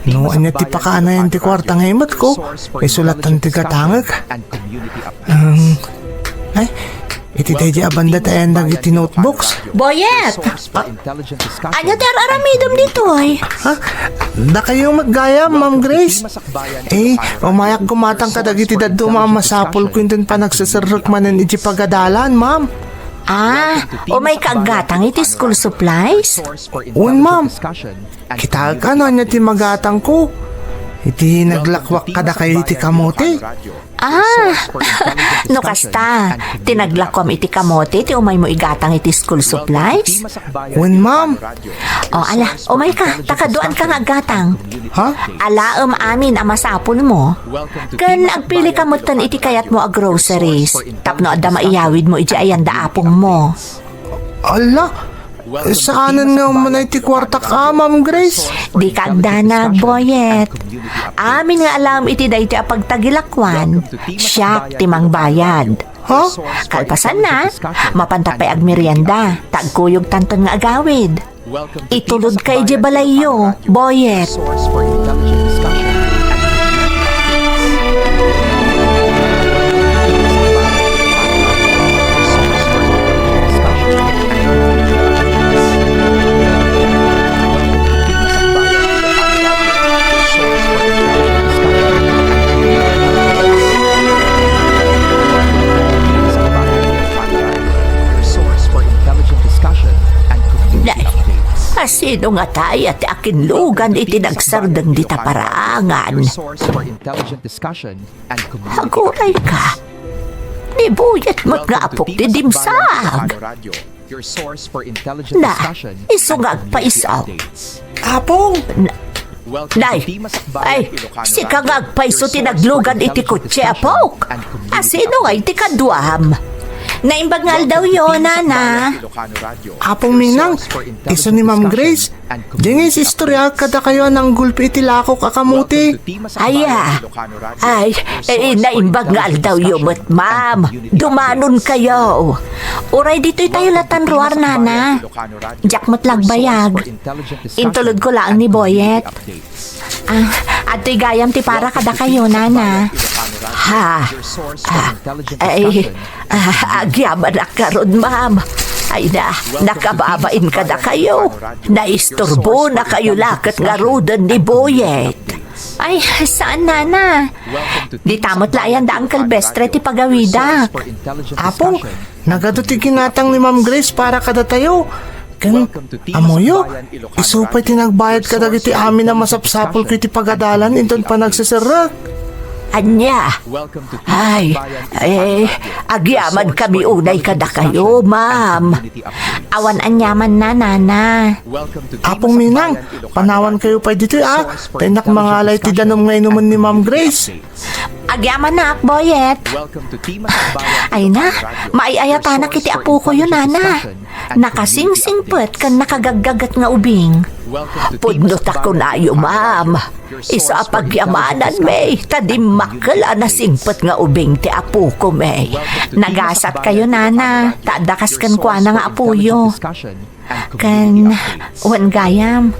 No, anya ti pakaanayan ti kwartang himot ko. May sulatan ti katangak. Ay, iti tayo di abanda tayo dagiti notebooks. Boyet! Anya ti aramidam dito ay? Ha? Da kayo maggaya, Ma'am Grace? Umayak gumatang kadagiti daddo masapol ko yung pa nagsasarok manan iti pagadalan, Ma'am. May kagatang iti school supplies? Un, Ma'am. Kita ka no, anya ti magatang ko. Iti naglakwak kada kayo iti kamote. No kasta, tinaglakom iti kamote, ti umay mo igatang iti school supplies? Un, Ma'am. Ala, umay ka, takaduan ka nga gatang. Ha? Alaam amin ang masapol mo. Kan agpili ka mo tan iti kayat mo a groceries. Tapno adda maiyawid mo iti ayan daapong mo. Ala, saanan nga mo na iti kwarta ka, Ma'am Grace? Di kagdanag, Boyet. Amin nga alam iti da iti apagtagilakwan. Siyak timang bayad. Ha? Kalpasan na, mapantapay ag merienda. Tagkuyog tanton nga agawid. Itulod kay di balayo, Boyet. Sino nga tayo at akin lugan itinagsardang dita paraangan. Your source for intelligent discussion and community Haguray ka. Di buyat Welcome to mag-apok Di di Masakbayan dimsag. Ilocano Radio, your source for intelligent Na, discussion isungag and pa community isaw. updates. Apong! Welcome Nay, to Di Masakbayan ay, Ilocano si Radio, kagag pa your iso source tinaglugan for iti intelligent kutsi discussion apok. and community Asino nga updates. iti kaduam. Naimbagngal daw yun, nana. Apong Minang, iso ni Ma'am Grace. Dingis istorya kada kayo ng gulpi itilakok akamuti. Aya. Ay, naimbagngal daw yun, ma'am. Dumanon kayo. Uray dito'y tayo latan ruar, nana. Jakmat lagbayag. Intulod ko lang ni Boyet. At gayam ti para kada kayo, nana. Ha? Ay, agyaman na karon, ma'am. Ay nakababain ka na kayo. Naisturbo na kayo lakat nga rudan ni Boyet. Ay, saan, nana? Di tamot layan da Uncle Bestre ti pagawida. Apong, nagaduti ginatang ni Ma'am Grace para kada tayo. Kan, amoyo, isupay tinagbayad ka dagiti amin na masapsapol ko iti pagadalan inton pa nagsisirak. Anya. Ay, agyaman kami unay kada kayo, ma'am. Awan anyaman na, nana. Apong Minang, panawan kayo pa dito Tinak mangalay ti danom nga inuman ni Ma'am Grace. Agyaman na, Boyet. Ay na, maiayata na kiti apo ko yun, nana. Nakasingsingpet kan nakagaggagat nga ubing. Pudnot ako na iyo, ma'am. Isa pagyamanan, may. Tadimakala na singpet nga ubing ti apo ko, may. Nagasat kayo, nana. Tadakas kan kwa na nga apuyo. Kan, wan gayam.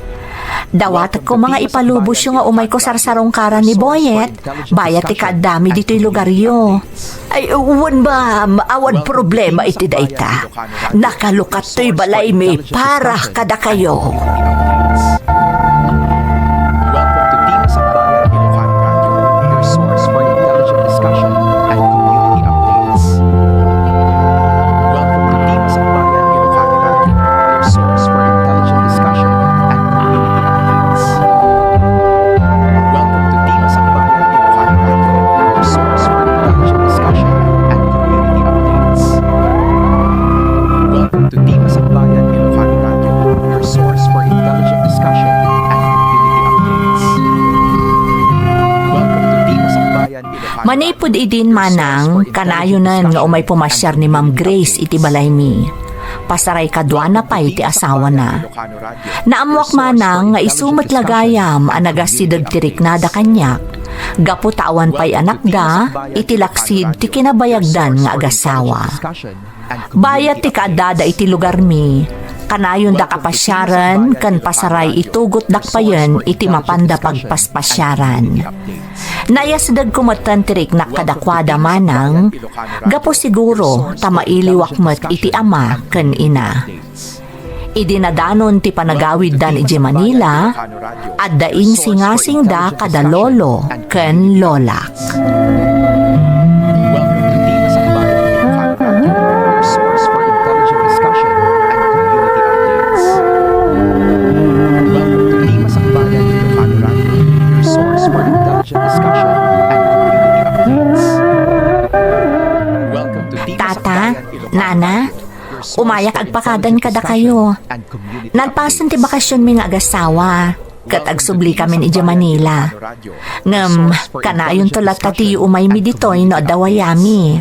Dawat ko mga ipalubos yung nga umay ko sarsarong kara ni Boyet. Bayat ti kadami dito'y lugaryo. Ay, uwan ba, awan problema iti dayta. Nakalukat to'y balay may para kada kayo. Welcome to Di Masakbayan Ilocano Radio, your source for intelligent discussion and community updates. Welcome to Di Masakbayan Ilocano Radio, your source for intelligent discussion and community updates. Welcome to Di Masakbayan Ilocano Radio, your source for intelligent discussion and community updates. Welcome to Di Masakbayan Ilocano Radio, your source for intelligent discussion and community updates. Welcome to Di Masakbayan Ilocano Manipod idin manang kanayunan nga umay pumasyar ni Ma'am Grace iti balay mi. Pasaray kadwana pa iti asawa na. Naamwak manang nga isumat lagayam ang nagasidag tirik na da kanyak. Gaputawan pa'y anak da, iti laksid ti kinabayagdan nga agasawa. Bayat ti kaadada iti lugar mi. Kanayon da kapasyaran, kan pasaray itugot dakpayan iti mapanda pagpaspasyaran. Nayasdag kumatan tirik na kadakwada manang, gapo siguro tamailiwakmat iti ama kan ina. Idinadanon ti panagawid dan iti Manila, at daing singasing da kada lolo kan lolak. Welcome to Di Masakbayan Ilocano Radio, your source for intelligent discussion and community updates. Welcome to Di Masakbayan Ilocano Radio, your source for intelligent discussion and community updates. Welcome to Di Tata, Masakbayan Ilocano Nana, Radio, your source umayak for agpakadan intelligent kada discussion kayo. and community Nalpasan ti bakasyon mi nga agasawa. Kat agsubli kami iti Manila. Ngam, kanayon tulat tati umay mi ditoy no dawayami.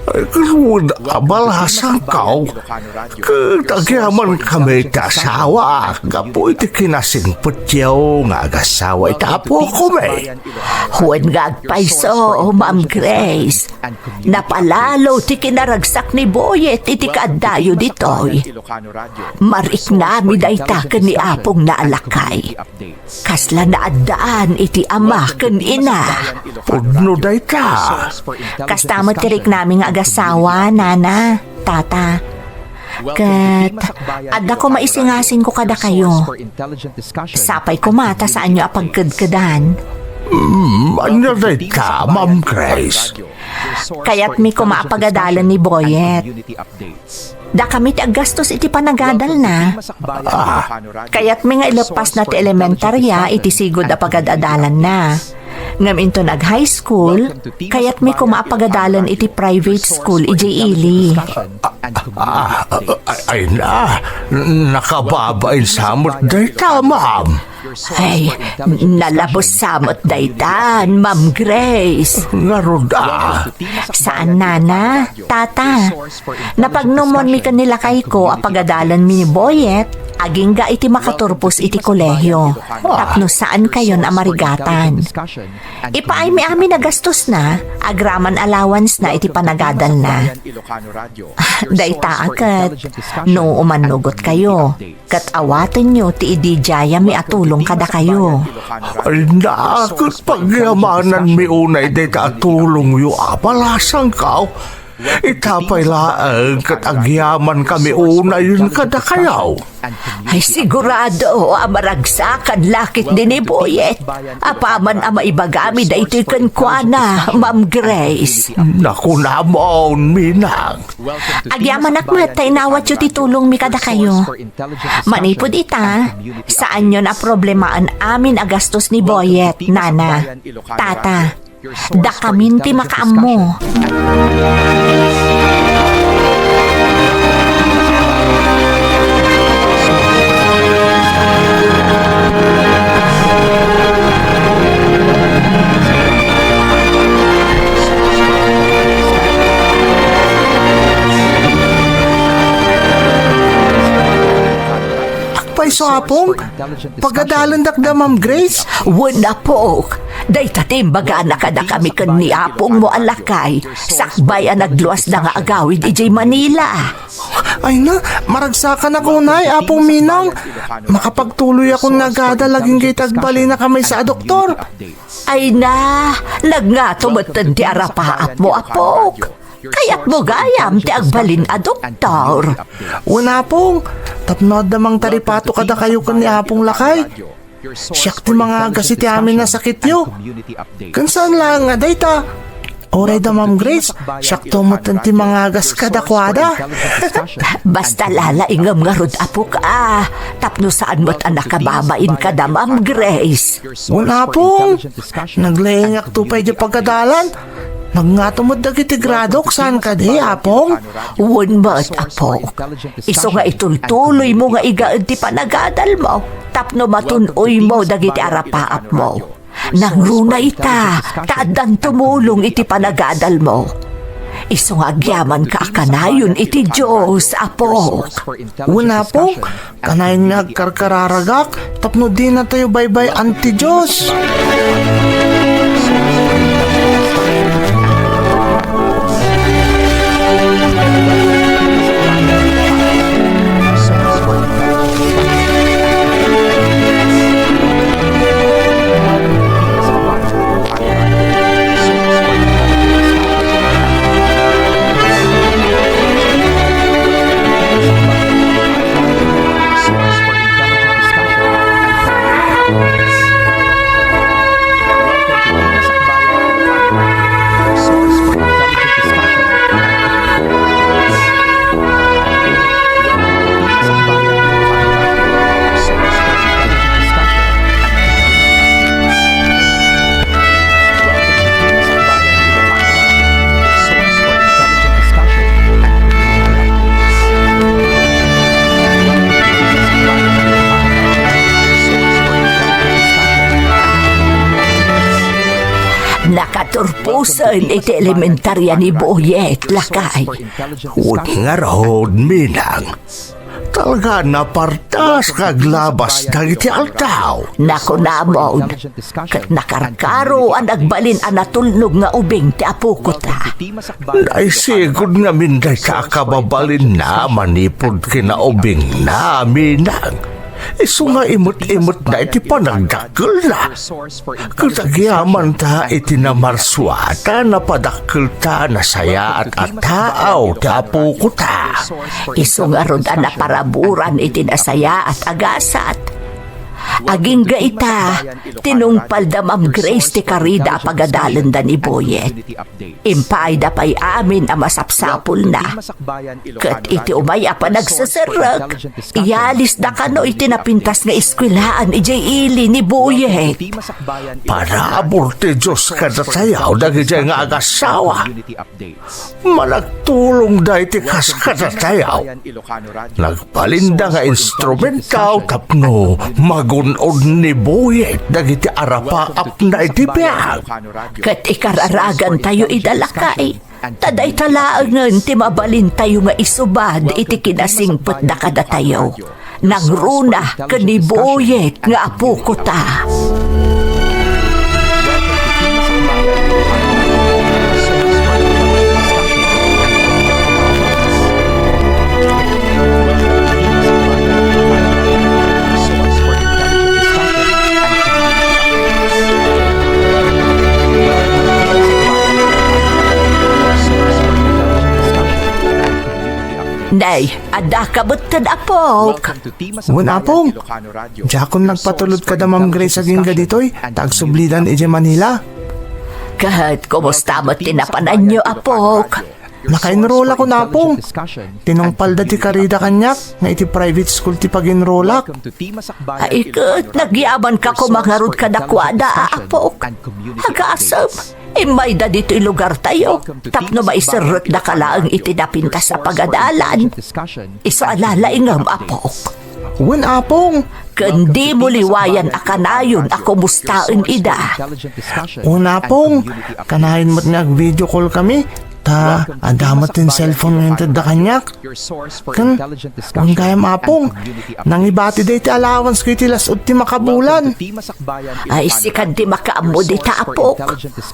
Ay, kung abalasan kao, kagyaman kami kasawa, gapo iti kinasimpot yaw nga agasawa itapo ko may. Huwag gagpaiso, Ma'am Grace. Napalalo ti kinaragsak ni Boyet iti kaadayo ditoy. Marik nami dayta ken ni apong naalakay. Kasla naadaan iti ama ken ina. Pudno day ka. Kastama tirik namin nga agasawa, nana, tata. Kat, adda ko maisingasing ko kada kayo. Sapay ko mata saan nyo apagkadkadan. Ano day ka, Ma'am Grace? Kaya't mi ko maapagadalan ni Boyet. Da kami ti aggastos iti panagadal na. Kaya't may nga ilepas na ti elementarya iti sigod a pagadadalan na. Ngam into nag-high school, kaya't may kumaapagadalan iti private school iti ili. Ay na, nakababain samot dayta, ma'am. Ay, nalabos samot daytan, Ma'am Grace. Ngaruda. Saan nana, tata? Napagnumon mi kanila kay ko apagadalan mi ni Boyet, aging ga iti makaturpos iti kolehyo. Tapno saan kayon amarigatan. Ipaay mi amin na gastos na, agraman allowance na iti panagadal na. Dayta agad, no umanugot kayo. Kat awaten nyo ti idijaya mi atulong kada kayo. Ay nakot pagyamanan mi unay dayta atulong yu apalasang kao. Itapay laang kat agyaman kami una yun kada kayaw. Ay sigurado, amaragsakan lakit din ni Boyet. Apaman ama ibagami da ito'y kankwana, Ma'am Grace. Naku namon, Minang. Agyaman akmat, tainawat yu titulong mi kada kayo. Manipod ita, saan yun a problemaan amin agastos ni Boyet, nana, tata. Da kamin ti makaammo. Akpay so apong, pagadalan dakda, Ma'am Grace. Wala po. Day tatimbaga na kada kami kan ni Apong mo alakay. Sakbay ang nagluwas na nga agawid ijay Manila. Ay na, maragsakan ako na, Apong Minang. Makapagtuloy akong nagada, laging kay tagbali na kami sa doktor. Ay na, nagngatumutan ti arapaap mo, Apok. Kaya't mo gayam ti agbalin a doktor. Wala pong, tapnod namang taripato kada kayo kan ni Apong lakay. Siyak ti mga gasiti amin na sakit nyo. Kansan lang nga dayta. Oray da, Ma'am Grace, siyak tumutan ti mga gas kadakwada. Basta lalaingam nga rod, Apok tapno saan mo't anak kababain ka da, Ma'am Grace. Wala pong, naglayang tupay di pagkadalan. Nagnatumod dagiti gradok, saan ka di, Apong? Wun mo't, Apok. Iso nga itultuloy mo nga igaad ti panagadal mo. Tapno matunoy mo dagiti arapaap mo. Nang runa ita, taadan tumulong iti panagadal mo. Iso nga agyaman ka akanayon iti Diyos, Apok. Wala po, kanayin nagkarkararagak, tapno di na tayo baybay anti Diyos. Nakaturpusan iti elementarya ni Boyet, lakay. Huwag nga roon, Minang. Talaga napartas kaglabas ng iti altaw. Nako namon, kat nakarkaro ang nagbalin ang natulnog nga ubing ti apuko ta. Naisigod nga minday kakababalin na manipod kinaubing na, Minang. Iso nga imot-imot na iti panagdakkel na. Katagyaman ta iti namarswata na padakkel ta na saya at ataaw tapo ko ta. Iso nga rod ang naparaburan iti nasaya at agasat. Aging gaita, tinungpal da Ma'am Grace ti karida pagadalan da ni Boyet. Impay da pa'y amin ang masapsapol na. Kat iti umaya pa nagsasarak, iyalis da kano iti napintas nga eskwilaan ijay ili ni Boyet. Para aborte Diyos ka na sayaw dagijay nga agasawa. Malagtulong da iti kas ka na sayaw. Nagpalinda nga instrumentaw tapno magunod ni Boyet dagiti arapaap na iti biyag. Kat ikararagan tayo idalakay. Taday talaangan ti mabalin tayo nga isubad iti kinasingpet da kada tayo. Nang runa ka ni Boyet nga apo ko ta. Nay, ada ka butad apok. Wan apong, Jakon nagpatulod ka da Ma'am Grace aging gaditoy, tagsublidan ije Manila. Kahit kumusta mo tinapanan nyo apok. Naka-enroll ako na apong. Tinungpal da ti karida kanyak, nga iti private school ti pag-enrollak. Ay kat, nagyaman ka kumangarod ka na kwada apok. Hagasap, imay da dito ilugar tayo. Tapno maisirot na kalaang itinapintas sa pagadalan. Isaalalaingam apok. Wan apong, Kandi mo liwayan akanayon ako mustaan ida. una pong, kanahin mo't nag-video call kami, ta adamat din cellphone nga da kanyak. Kan, ang kaya mapong, nang ibati day ti allowance ko iti lasod ti makabulan. Ay sikan ti makaamo di ta apok.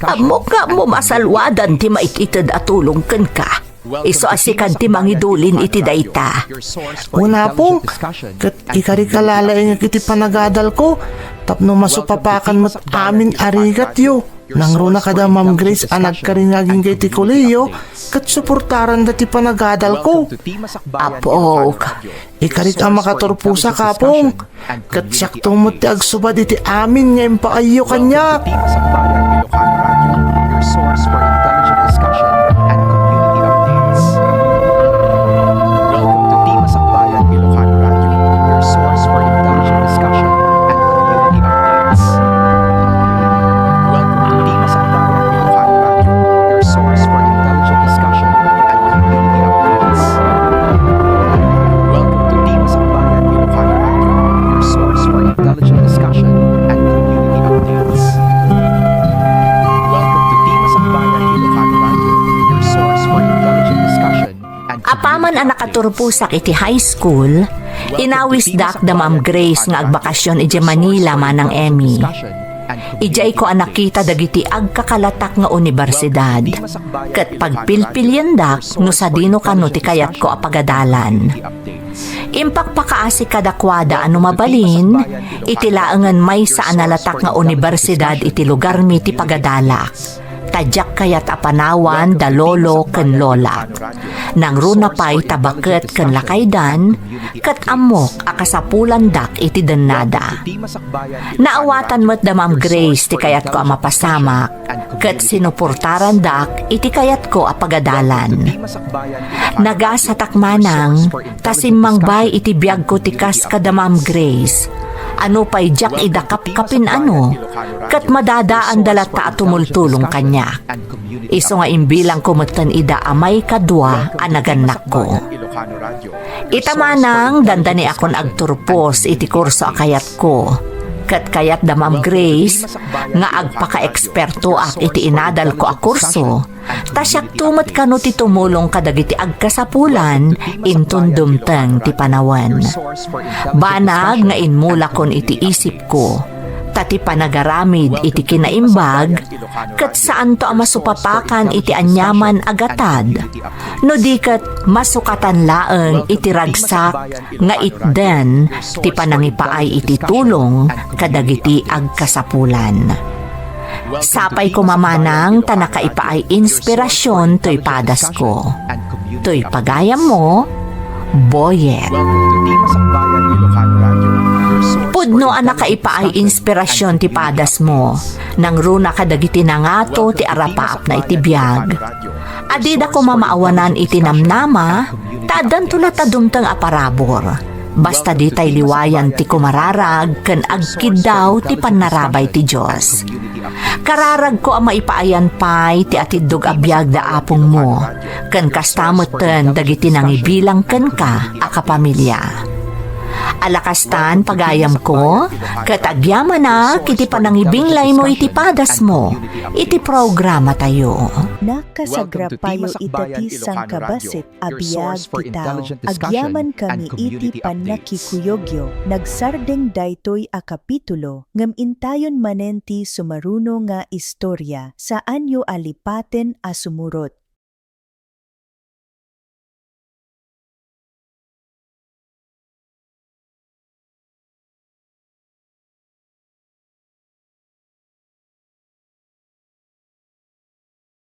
Amo ka mo masalwadan ti maititid atulong ken ka. Iso asikan ti mangidulin iti dayta. Una pong, kat ikari kalalain nga kiti panagadal ko, tapno masupapakan mo't amin arigat yo. Nang runa kada Ma'am Grace anag ka rin naging kay ti kuleyo, kat suportaran dati panagadal ko. Apok. Ikarit ang makaturpusa kapong, kat saktong mo ti agsubad iti amin nga impaayo kanya. Your source for intelligent discussion and community updates. Welcome to Team Masakbayan Ilocano Radio, your source for intelligent discussion and community updates. Welcome to Team Masakbayan Ilocano Radio, your source for intelligent discussion and community updates. Welcome to Team Masakbayan Ilocano Radio, your source for intelligent discussion and community updates. Welcome to Team Masakbayan Ilocano Radio, your source for intelligent discussion and Apaman ang nakaturpusak iti high school, inawis dak da Ma'am Grace nga agbakasyon iti Manila manang Emmy. Ijay ko ang nakita dagiti agkakalatak nga universidad. Kat pagpilpilyan dak no sa dino kano ti kayat ko apagadalan. Impakpakaasi kadakwada ano mabalin, itilaangan may sa analatak nga universidad iti lugar mi ti pagadalak. Tadyak kayat apanawan da lolo ken lola. Nang runa pa'y tabaket ken lakaydan, kat amok akasapulan dak iti denada. Naawatan mo't da Ma'am Grace ti kayat ko amapasamak, kat sinuportaran dak iti kayat ko apagadalan. Nagasatak manang, tasimmang bay iti biyag ko tikas kada Ma'am Grace. Ano pa'y jak idakap-kapin ano, kat madadaan dalata at tumultulong kanya. Iso nga imbilang kumutan ida amay kadwa anaganak ko. Itamanang dandani akon agturpos iti kurso akayat ko. Kat kayat da Ma'am Grace nga agpaka-eksperto ak iti inadal ko a kurso, tasyak tumat kano ti tumulong kadagiti agkasapulan intun dumteng ti panawan. Banag nga inmula kon iti isip ko, tati panagaramid iti kinaimbag, kat saan to masupapakan iti anyaman agatad, no di kat masukatan laeng iti ragsak nga itden ti panangipaay iti tulong kadagiti agkasapulan. Sapay ko mamanang tanakaipaay inspirasyon to'y padas ko. To'y pagayam mo, Boyet. Welcome to Team Masakbayan Ilocano Radio, your source Pudno anak kaipaay inspirasyon ti padas mo. Nang runa kadagiti na nga to ti arapaap na itibiyag. Adida ko mamaawanan iti namnama, tadan tulata dumtang aparabor. Basta di tay liwayan ti kumararag, ken agkid daw ti panarabay ti Diyos. Kararag ko ang maipaayan pay ti atidog abiyag da apong mo, ken kastamoten dagiti nangibilang ken ka a kapamilya. Alakastan pagayam ko, katagyaman na kiti panangibinglay mo iti padas mo, iti programa tayo. Nakasagrapayo itati sang kabasit abiyag titaw. Agyaman kami iti panakikuyogyo. Nagsardeng daytoy a kapitulo ngem intayon manenti sumaruno nga istorya saan yo alipaten a sumurot.